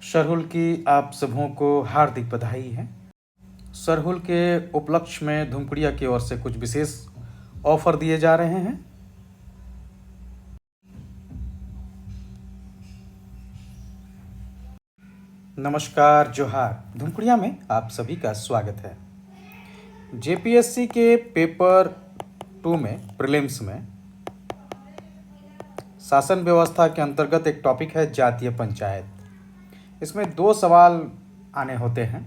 सरहुल की आप सबों को हार्दिक बधाई है। सरहुल के उपलक्ष्य में धूमकुड़िया की ओर से कुछ विशेष ऑफर दिए जा रहे हैं। नमस्कार, जोहार। धूमकुड़िया में आप सभी का स्वागत है। जेपीएससी के पेपर 2 में प्रीलिम्स में शासन व्यवस्था के अंतर्गत एक टॉपिक है जातीय पंचायत। इसमें 2 सवाल आने होते हैं।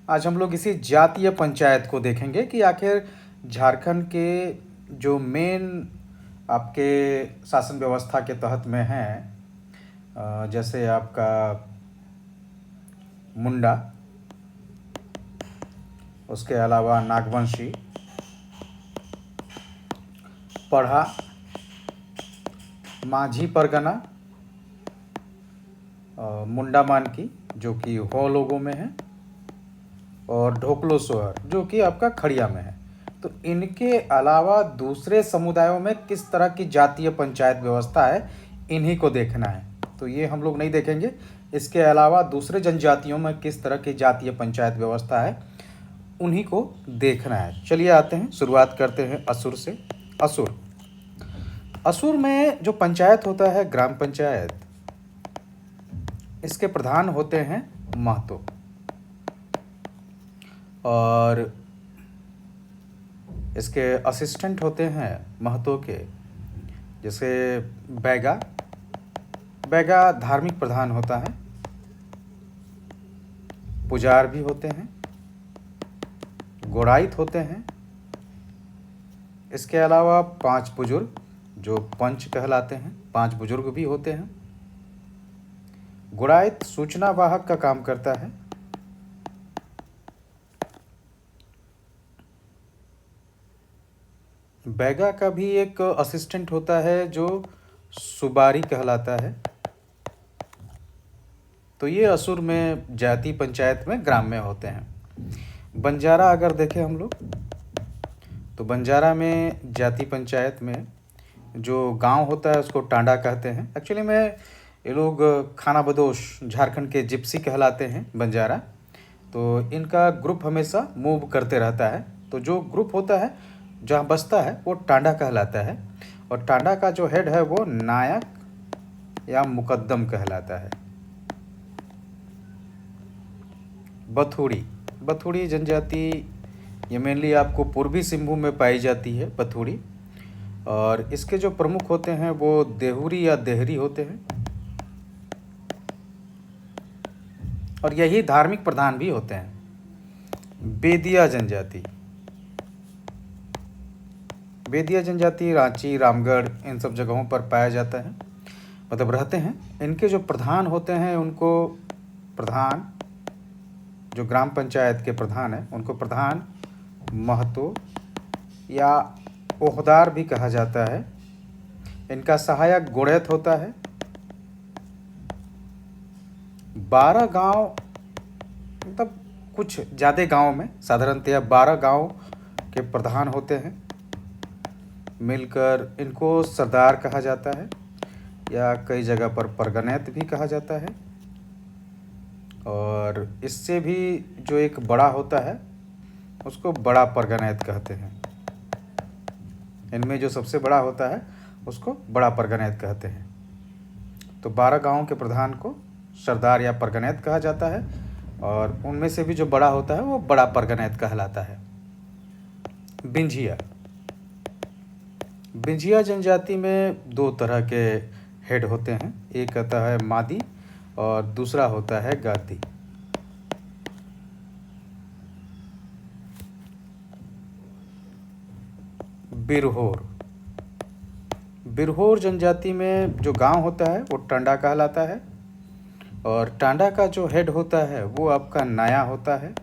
आज हम लोग इसी जातीय पंचायत को देखेंगे कि आखिर झारखंड के जो मेन आपके शासन व्यवस्था के तहत में हैं, जैसे आपका मुंडा, उसके अलावा नागवंशी, पढ़ा, माझी परगना, मुंडा मानकी जो कि हो लोगों में है, और ढोकलो सोहर जो कि आपका खड़िया में है। तो इनके अलावा दूसरे समुदायों में किस तरह की जातीय पंचायत व्यवस्था है, इन्हीं को देखना है। तो ये हम लोग नहीं देखेंगे। इसके अलावा दूसरे जनजातियों में किस तरह की जातीय पंचायत व्यवस्था है, उन्हीं को देखना है। चलिए आते हैं, शुरुआत करते हैं असुर से। असुर में जो पंचायत होता है, ग्राम पंचायत, इसके प्रधान होते हैं महतो, और इसके असिस्टेंट होते हैं महतो के, जैसे बैगा धार्मिक प्रधान होता है, पुजार भी होते हैं, गोड़ाइत होते हैं। इसके अलावा 5 बुजुर्ग जो पंच कहलाते हैं, 5 बुजुर्ग भी होते हैं। गोड़ाइत सूचना वाहक का काम करता है। बैगा का भी एक असिस्टेंट होता है जो सुबारी कहलाता है। तो ये असुर में जाति पंचायत में ग्राम में होते हैं। बंजारा अगर देखें हम लोग, तो बंजारा में जाति पंचायत में जो गांव होता है उसको टांडा कहते हैं। एक्चुअली में ये लोग खाना बदोश झारखंड के जिप्सी कहलाते हैं बंजारा। तो इनका ग्रुप हमेशा मूव करते रहता है। तो जो ग्रुप होता है जहाँ बसता है वो टांडा कहलाता है, और टांडा का जो हेड है वो नायक या मुकद्दम कहलाता है। बथुड़ी जनजाति ये मेनली आपको पूर्वी सिंहभूम में पाई जाती है, बथुड़ी। और इसके जो प्रमुख होते हैं वो देहुरी या देहरी होते हैं, और यही धार्मिक प्रधान भी होते हैं। बेदिया जनजाति रांची, रामगढ़, इन सब जगहों पर पाया जाता है, मतलब रहते हैं। इनके जो प्रधान होते हैं उनको प्रधान, जो ग्राम पंचायत के प्रधान है उनको प्रधान महतो या ओहदार भी कहा जाता है। इनका सहायक गोड़ैत होता है। 12 गांव, मतलब कुछ ज़्यादा गांव में साधारणतया 12 गांव के प्रधान होते हैं। मिलकर इनको सरदार कहा जाता है, या कई जगह पर परगनैत भी कहा जाता है। और इससे भी जो एक बड़ा होता है उसको बड़ा परगनैत कहते हैं। इनमें जो सबसे बड़ा होता है उसको बड़ा परगनैत कहते हैं। तो 12 गांवों के प्रधान को सरदार या परगनैत कहा जाता है, और उनमें से भी जो बड़ा होता है वो बड़ा परगनैत कहलाता है। बिंझिया जनजाति में 2 तरह के हेड होते हैं। एक होता है मादी और दूसरा होता है गादी। बिरहोर जनजाति में जो गांव होता है वो टांडा कहलाता है, और टांडा का जो हेड होता है वो आपका नाया होता है।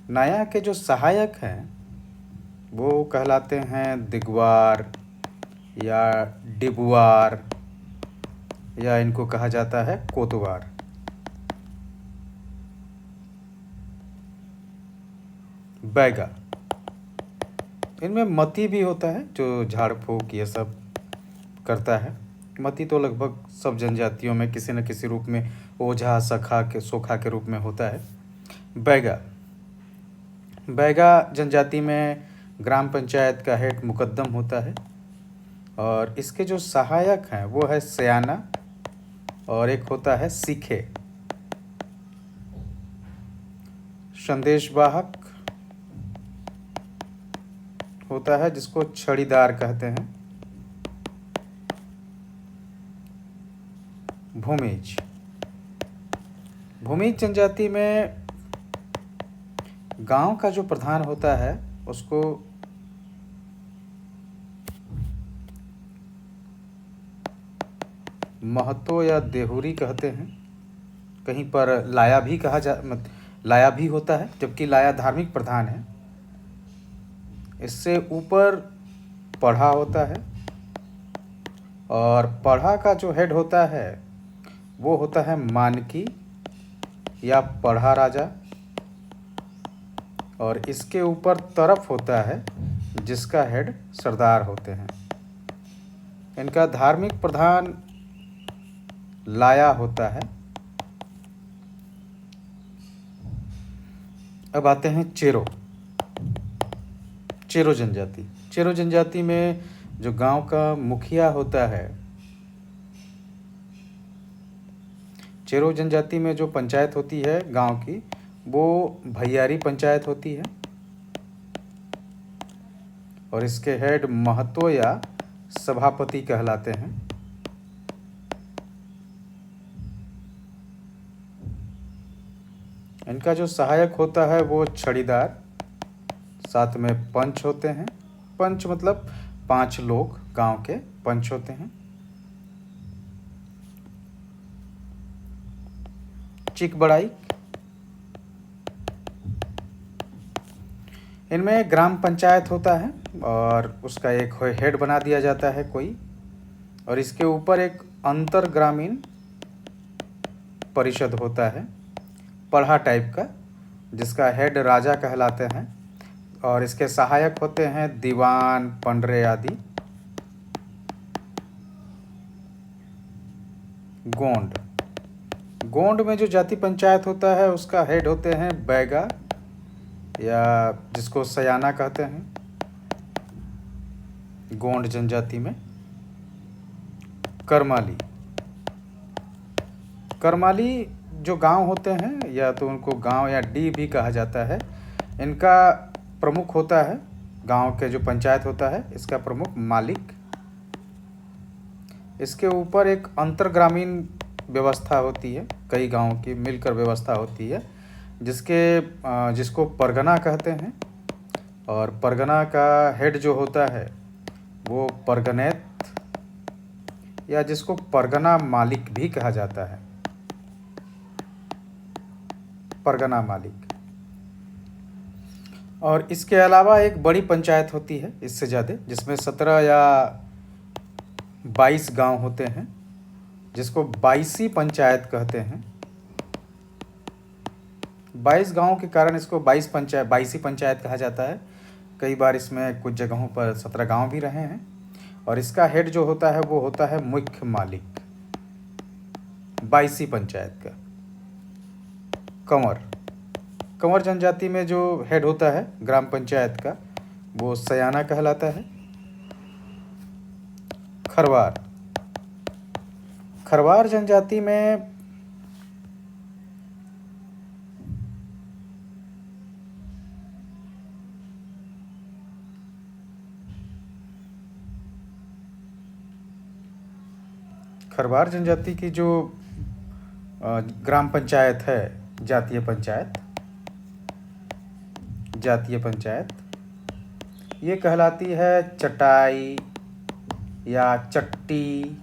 नाया के जो सहायक हैं वो कहलाते हैं दिगवार या डिबुआर, या इनको कहा जाता है कोतवार। बैगा, इनमें मती भी होता है जो झाड़ फूक ये सब करता है। मती तो लगभग सब जनजातियों में किसी न किसी रूप में ओझा सखा के सोखा के रूप में होता है। बैगा, बैगा जनजाति में ग्राम पंचायत का हेड मुकद्दम होता है और इसके जो सहायक हैं वो है सयाना और एक होता है सीखे। संदेशवाहक होता है जिसको छड़ीदार कहते हैं। भूमिज, भूमिज जनजाति में गांव का जो प्रधान होता है उसको महतो या देहुरी कहते हैं। कहीं पर लाया भी लाया भी होता है, जबकि लाया धार्मिक प्रधान है। इससे ऊपर पढ़ा होता है और पढ़ा का जो हेड होता है वो होता है मानकी या पढ़ा राजा और इसके ऊपर तरफ होता है जिसका हेड सरदार होते हैं। इनका धार्मिक प्रधान लाया होता है। अब आते हैं चेरो, चेरो जनजाति। चेरो जनजाति में जो गांव का मुखिया होता है, चेरो जनजाति में जो पंचायत होती है गांव की वो भैयारी पंचायत होती है और इसके हेड महतो या सभापति कहलाते हैं। इनका जो सहायक होता है वो छड़ीदार, साथ में पंच होते हैं। पंच मतलब 5 लोग गांव के पंच होते हैं। चिकबड़ाई, इनमें ग्राम पंचायत होता है और उसका एक हेड बना दिया जाता है कोई, और इसके ऊपर एक अंतर ग्रामीण परिषद होता है पढ़ा टाइप का, जिसका हेड राजा कहलाते हैं और इसके सहायक होते हैं दीवान, पंडरे आदि। गोंड, गोंड में जो जाति पंचायत होता है उसका हेड होते हैं बैगा या जिसको सयाना कहते हैं गोंड जनजाति में। करमाली, करमाली जो गांव होते हैं या तो उनको गांव या डी भी कहा जाता है, इनका प्रमुख होता है गांव के जो पंचायत होता है इसका प्रमुख मालिक। इसके ऊपर एक अंतर्ग्रामीण व्यवस्था होती है, कई गांवों की मिलकर व्यवस्था होती है जिसको परगना कहते हैं और परगना का हेड जो होता है वो परगनेत या जिसको परगना मालिक भी कहा जाता है, परगना मालिक। और इसके अलावा एक बड़ी पंचायत होती है इससे ज़्यादा, जिसमें 17 या 22 गांव होते हैं जिसको 22वीं पंचायत कहते हैं। 22 गांवों के कारण इसको 22वीं पंचायत कहा जाता है। कई बार इसमें कुछ जगहों पर 17 गांव भी रहे हैं और इसका हेड जो होता है वो होता है मुख्य मालिक 22वीं पंचायत का। कंवर, कंवर जनजाति में जो हेड होता है ग्राम पंचायत का वो सयाना कहलाता है। खरवार, खरवार जनजाति में खरवार जनजाति की जो ग्राम पंचायत है, जातीय पंचायत, जातीय पंचायत, ये कहलाती है चटाई या चट्टी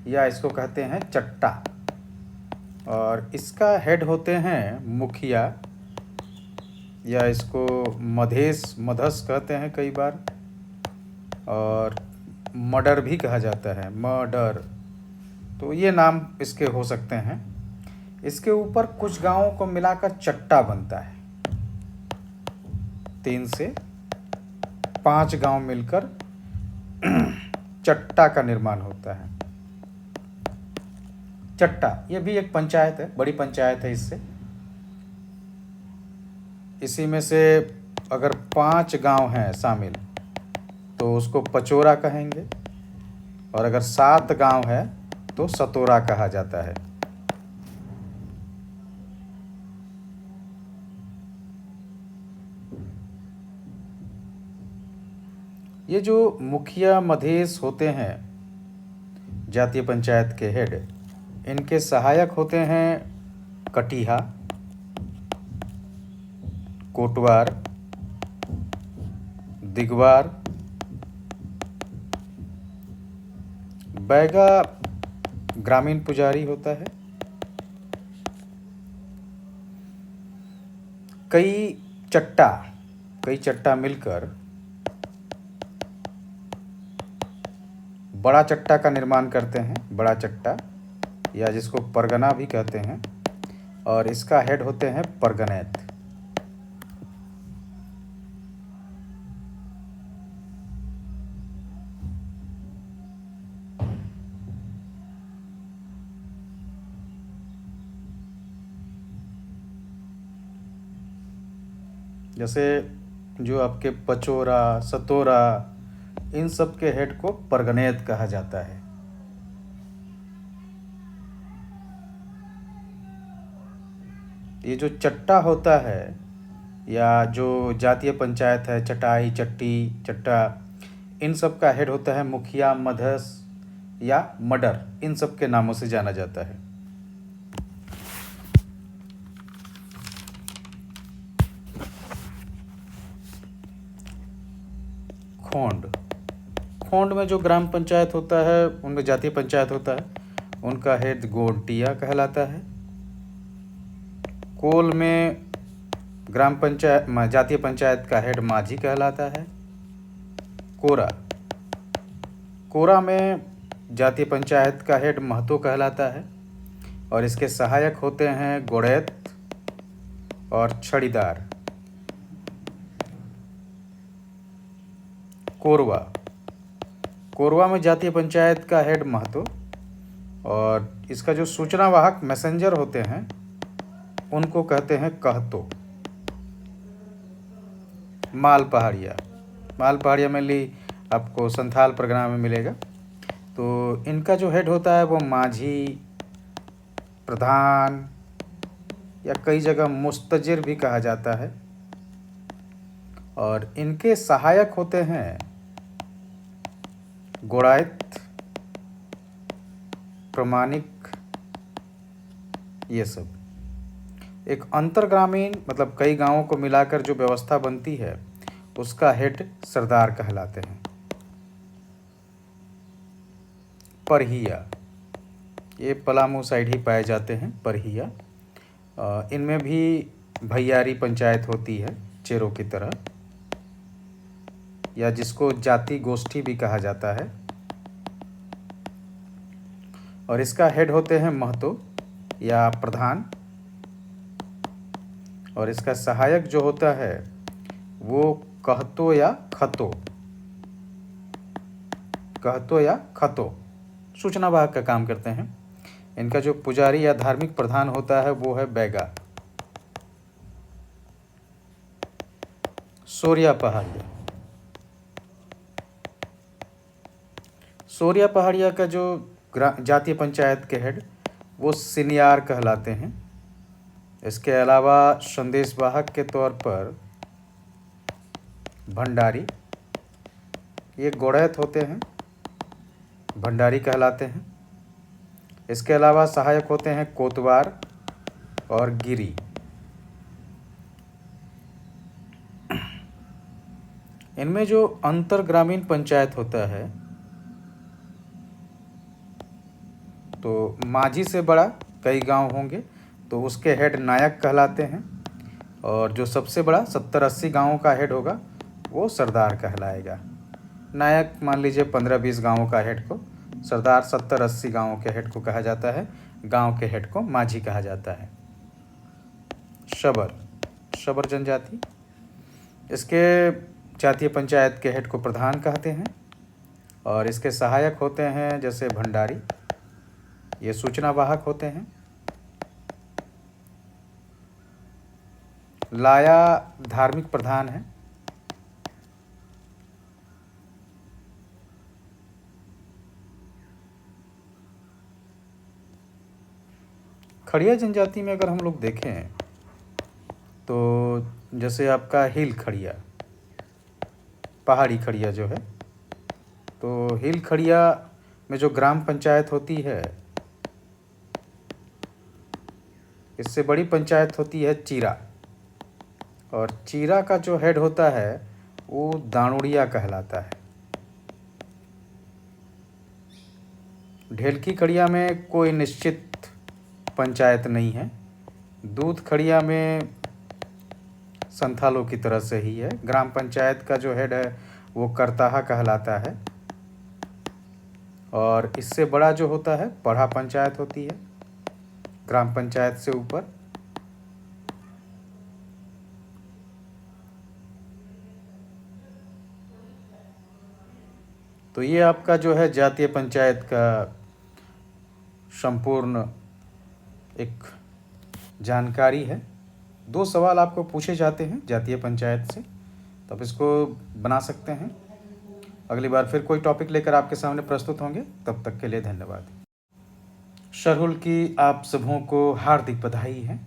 या इसको कहते हैं चट्टा और इसका हेड होते हैं मुखिया या इसको मधस कहते हैं कई बार और मर्डर भी कहा जाता है, मर्डर। तो ये नाम इसके हो सकते हैं। इसके ऊपर कुछ गांवों को मिलाकर चट्टा बनता है, 3 से 5 गांव मिलकर चट्टा का निर्माण होता है। चट्टा, ये भी एक पंचायत है, बड़ी पंचायत है। इससे इसी में से अगर 5 गांव हैं शामिल तो उसको पचोरा कहेंगे, और अगर 7 गांव है तो सतोरा कहा जाता है। ये जो मुखिया मधेश होते हैं जातीय पंचायत के हेड, इनके सहायक होते हैं कटिहा, कोटवार, दिगवार, बैगा ग्रामीण पुजारी होता है। कई चट्टा मिलकर बड़ा चट्टा का निर्माण करते हैं, बड़ा चट्टा, या जिसको परगना भी कहते हैं, और इसका हेड होते हैं परगनैत। जैसे जो आपके पचोरा, सतोरा, इन सब के हेड को परगनैत कहा जाता है। ये जो चट्टा होता है या जो जातीय पंचायत है, चटाई, चट्टी, चट्टा, इन सब का हेड होता है मुखिया, मधस या मडर, इन सब के नामों से जाना जाता है। खोंड में जो ग्राम पंचायत होता है, उनमें जातीय पंचायत होता है, उनका हेड गोटिया कहलाता है। कोल में ग्राम पंचायत जातीय पंचायत का हेड माझी कहलाता है। कोरा में जातीय पंचायत का हेड महतो कहलाता है, और इसके सहायक होते हैं गोड़ैत और छड़ीदार। कोरवा में जातीय पंचायत का हेड महतो, और इसका जो सूचना वाहक मैसेंजर होते हैं उनको कहते हैं कहतो। मालपहाड़िया में ली आपको संथाल परगना में मिलेगा। तो इनका जो हेड होता है वो माझी, प्रधान, या कई जगह मुस्तजिर भी कहा जाता है, और इनके सहायक होते हैं गोड़ायत, प्रमाणिक, ये सब। एक अंतरग्रामीण मतलब कई गांवों को मिलाकर जो व्यवस्था बनती है उसका हेड सरदार कहलाते हैं। परहिया, ये पलामू साइड ही पाए जाते हैं, परहिया। इनमें भी भैयारी पंचायत होती है चेरों की तरह, या जिसको जाति गोष्ठी भी कहा जाता है, और इसका हेड होते हैं महतो या प्रधान, और इसका सहायक जो होता है वो कहतो या खतो सूचना वाहक का काम करते हैं। इनका जो पुजारी या धार्मिक प्रधान होता है वो है बैगा। सोरिया पहाड़िया का जो जातीय पंचायत के हेड वो सिनियार कहलाते हैं। इसके अलावा संदेश वाहक के तौर पर भंडारी, ये गोड़ैत होते हैं, भंडारी कहलाते हैं। इसके अलावा सहायक होते हैं कोतवार और गिरी। इनमें जो अंतर ग्रामीण पंचायत होता है तो माझी से बड़ा कई गांव होंगे तो उसके हेड नायक कहलाते हैं, और जो सबसे बड़ा 70-80 गांवों का हेड होगा वो सरदार कहलाएगा। नायक मान लीजिए 15-20 गांवों का हेड को, सरदार 70-80 गांवों के हेड को कहा जाता है। गांव के हेड को माझी कहा जाता है। शबर जनजाति, इसके जातीय पंचायत के हेड को प्रधान कहते हैं, और इसके सहायक होते हैं जैसे भंडारी, ये सूचना वाहक होते हैं। लाया धार्मिक प्रधान है। खड़िया जनजाति में अगर हम लोग देखें तो जैसे आपका हिल खड़िया, पहाड़ी खड़िया जो है, तो हिल खड़िया में जो ग्राम पंचायत होती है, इससे बड़ी पंचायत होती है चीरा, और चीरा का जो हेड होता है वो दाणुड़िया कहलाता है। ढेलकी खड़िया में कोई निश्चित पंचायत नहीं है। दूध खड़िया में संथालों की तरह से ही है। ग्राम पंचायत का जो हेड है वो करताहा कहलाता है, और इससे बड़ा जो होता है पढ़ा पंचायत होती है, ग्राम पंचायत से ऊपर। तो ये आपका जो है जातीय पंचायत का संपूर्ण एक जानकारी है। 2 सवाल आपको पूछे जाते हैं जातीय पंचायत से, तो आप इसको बना सकते हैं। अगली बार फिर कोई टॉपिक लेकर आपके सामने प्रस्तुत होंगे, तब तक के लिए धन्यवाद। शरहुल की आप सबों को हार्दिक बधाई है।